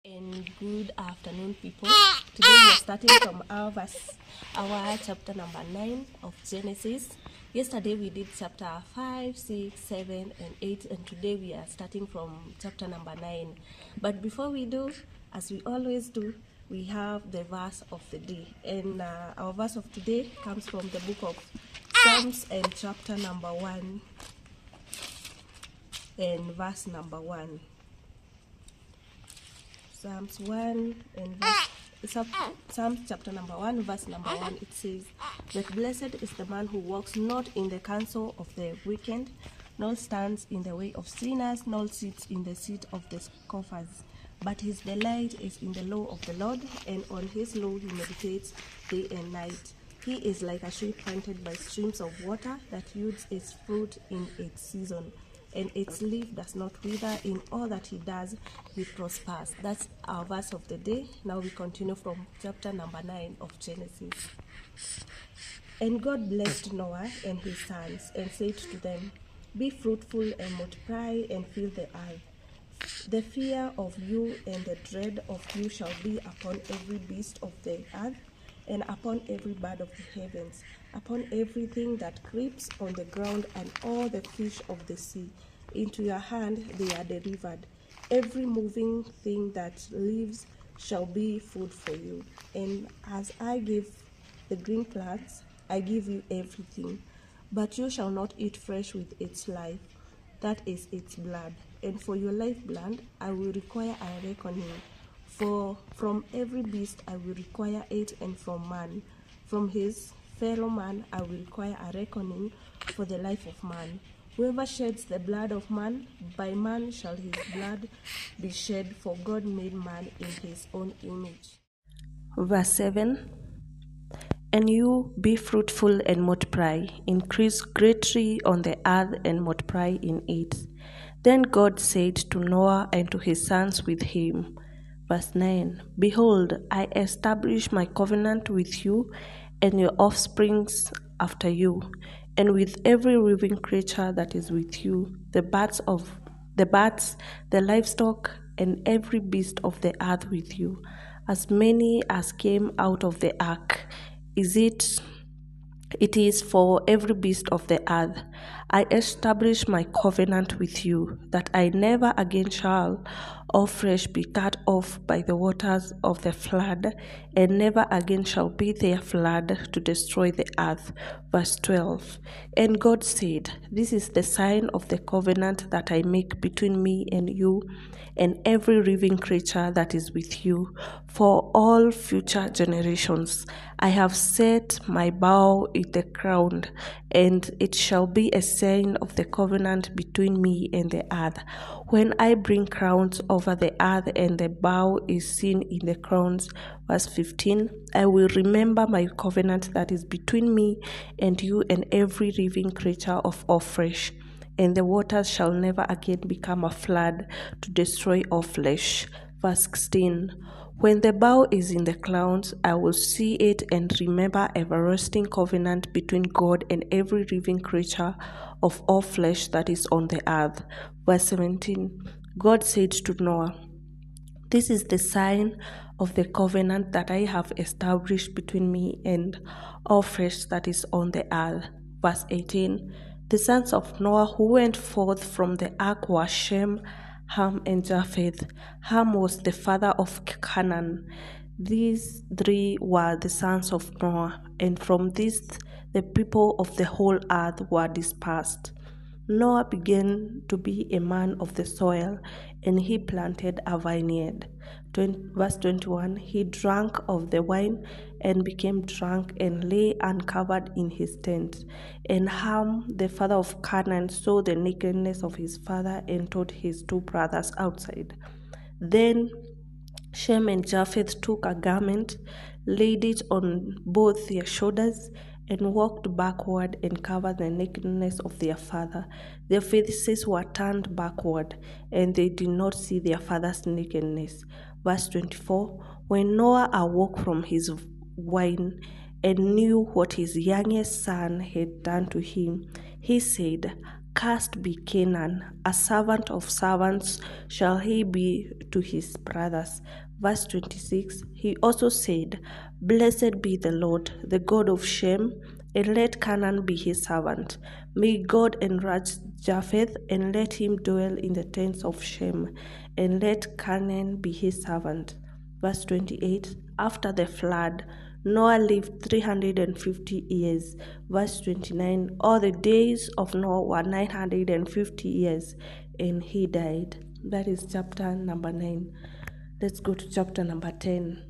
And good afternoon, people. Today we are starting from our chapter number 9 of Genesis. Yesterday we did chapter 5, 6, 7, and 8, and today we are starting from chapter number 9. But before we do, as we always do, we have the verse of the day. And our verse of today comes from the book of Psalms and chapter number 1 and verse number 1. Psalms 1 and Psalms chapter number 1 verse number 1, it says that blessed is the man who walks not in the counsel of the wicked, nor stands in the way of sinners, nor sits in the seat of the scoffers, but his delight is in the law of the Lord, and on his law he meditates day and night. He is like a tree planted by streams of water that yields its fruit in its season, and its leaf does not wither. In all that he does, he prospers. That's our verse of the day. Now we continue from chapter number 9 of Genesis. And God blessed Noah and his sons, and said to them, be fruitful and multiply, and fill the earth. The fear of you and the dread of you shall be upon every beast of the earth, and upon every bird of the heavens, upon everything that creeps on the ground, and all the fish of the sea. Into your hand they are delivered. Every moving thing that lives shall be food for you. And as I give the green plants, I give you everything. But you shall not eat flesh with its life, that is its blood. And for your lifeblood I will require a reckoning. For from every beast I will require it, and from man, from his fellow man, I will require a reckoning for the life of man. Whoever sheds the blood of man, by man shall his blood be shed, for God made man in his own image. Verse 7. And you be fruitful and multiply, increase greatly on the earth and multiply in it. Then God said to Noah and to his sons with him, Verse 9, behold, I establish my covenant with you and your offsprings after you, and with every living creature that is with you, the birds, the livestock, and every beast of the earth with you, as many as came out of the ark. It is for every beast of the earth. I establish my covenant with you, that I never again shall all flesh be cut off by the waters of the flood, and never again shall be there flood to destroy the earth. Verse 12. And God said, this is the sign of the covenant that I make between me and you, and every living creature that is with you, for all future generations. I have set my bow in the ground, and it shall be a sign of the covenant between me and the earth. When I bring crowns over the earth, and the bow is seen in the crowns. Verse 15, I will remember my covenant that is between me and you and every living creature of all flesh. And the waters shall never again become a flood to destroy all flesh. Verse 16, when the bow is in the clouds, I will see it and remember everlasting covenant between God and every living creature of all flesh that is on the earth. Verse 17, God said to Noah, this is the sign of the covenant that I have established between me and all flesh that is on the earth. Verse 18, the sons of Noah who went forth from the ark were Shem, Ham, and Japheth. Ham was the father of Canaan. These three were the sons of Noah, and from this the people of the whole earth were dispersed. Noah began to be a man of the soil, and he planted a vineyard. Verse 21, he drank of the wine and became drunk and lay uncovered in his tent. And Ham, the father of Canaan, saw the nakedness of his father and told his two brothers outside. Then Shem and Japheth took a garment, laid it on both their shoulders, and walked backward and covered the nakedness of their father. Their faces were turned backward, and they did not see their father's nakedness. Verse 24, when Noah awoke from his wine and knew what his youngest son had done to him, he said, Cursed be Canaan, a servant of servants shall he be to his brothers. Verse 26, he also said, Blessed be the Lord, the God of Shem, and let Canaan be his servant. May God enlarge Japheth, and let him dwell in the tents of Shem, and let Canaan be his servant. Verse 28, after the flood, Noah lived 350 years. Verse 29, all the days of Noah were 950 years, and he died. That is chapter number 9. Let's go to chapter number 10.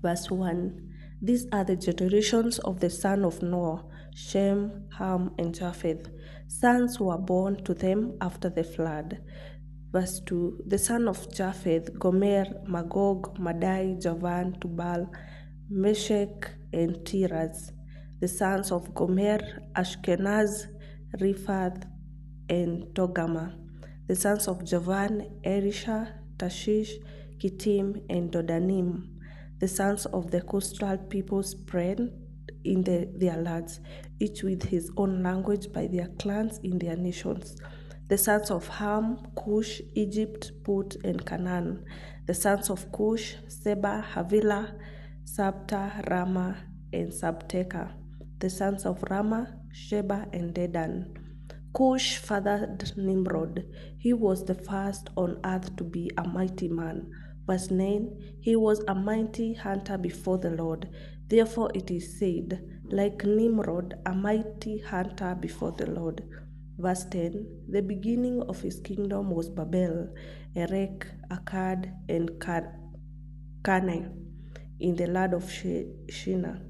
Verse 1, these are the generations of the son of Noah, Shem, Ham, and Japheth. Sons were born to them after the flood. Verse 2, the son of Japheth, Gomer, Magog, Madai, Javan, Tubal, Meshech, and Tiras. The sons of Gomer, Ashkenaz, Riphath, and Togama. The sons of Javan, Elisha, Tashish, Kittim, and Dodanim. The sons of the coastal people spread in their lands, each with his own language by their clans in their nations. The sons of Ham, Cush, Egypt, Put, and Canaan. The sons of Cush, Seba, Havilah, Sabta, Rama, and Sabteka. The sons of Rama, Sheba, and Dedan. Cush fathered Nimrod. He was the first on earth to be a mighty man. Verse 9, he was a mighty hunter before the Lord. Therefore it is said, like Nimrod, a mighty hunter before the Lord. Verse 10, the beginning of his kingdom was Babel, Erech, Akkad, and Calneh in the land of Shinar.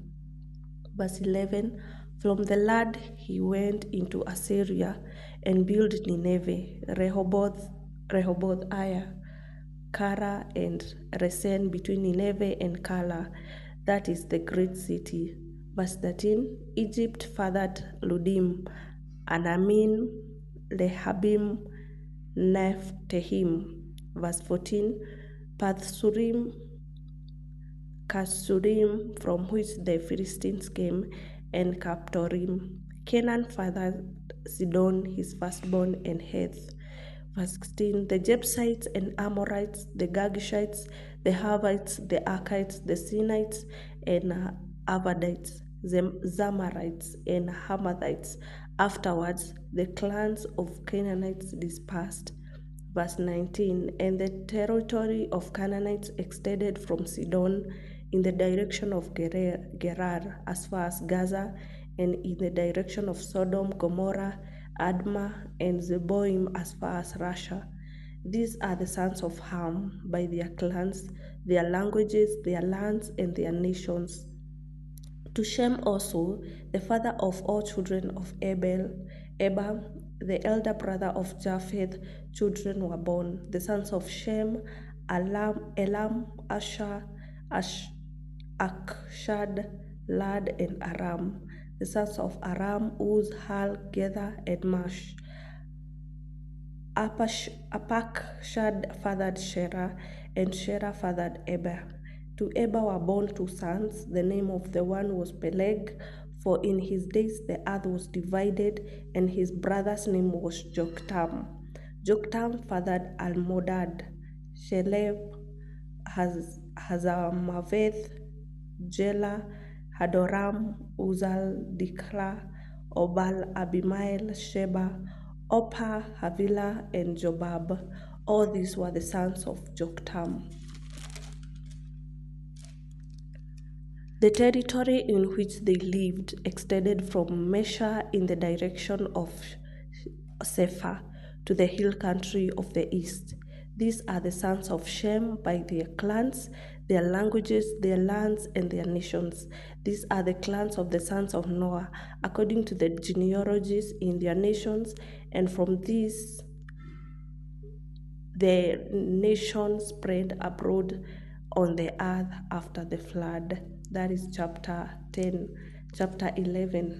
Verse 11, from the land he went into Assyria and built Nineveh, Rehoboth, Aya, Kara, and Resen between Nineveh and Kala, that is the great city. Verse 13, Egypt fathered Ludim, Anamim, Lehabim, Nephtahim. Verse 14, Pathsurim, Kasurim, from which the Philistines came, and Captorim. Canaan fathered Sidon, his firstborn, and Heth. Verse 16, the Jebusites and Amorites, the Girgashites, the Hivites, the Arkites, the Sinites, and Arvadites, the Zamarites, and Hamathites. Afterwards, the clans of Canaanites dispersed. Verse 19, and the territory of Canaanites extended from Sidon in the direction of Gerar as far as Gaza, and in the direction of Sodom, Gomorrah, Admah, and Zeboim as far as Russia. These are the sons of Ham by their clans, their languages, their lands, and their nations. To Shem also, the father of all children of Eber, the elder brother of Japheth, children were born. The sons of Shem, Elam, Asher, Akshad, Lad, and Aram. The sons of Aram, Uz, Hal, Gether, and Mash. Apakshad fathered Shera, and Shera fathered Eber. To Eber were born two sons. The name of the one was Peleg, for in his days the earth was divided, and his brother's name was Joktan. Joktan fathered Almodad, Shelef, Hazarmaveth, Jela, Hadoram, Uzal, Dikla, Obal, Abimael, Sheba, Opa, Havilah, and Jobab. All these were the sons of Joktan. The territory in which they lived extended from Mesha in the direction of Sephar to the hill country of the east. These are the sons of Shem by their clans, their languages, their lands, and their nations. These are the clans of the sons of Noah, according to the genealogies in their nations, and from these the nations spread abroad on the earth after the flood. That is chapter 10. Chapter 11.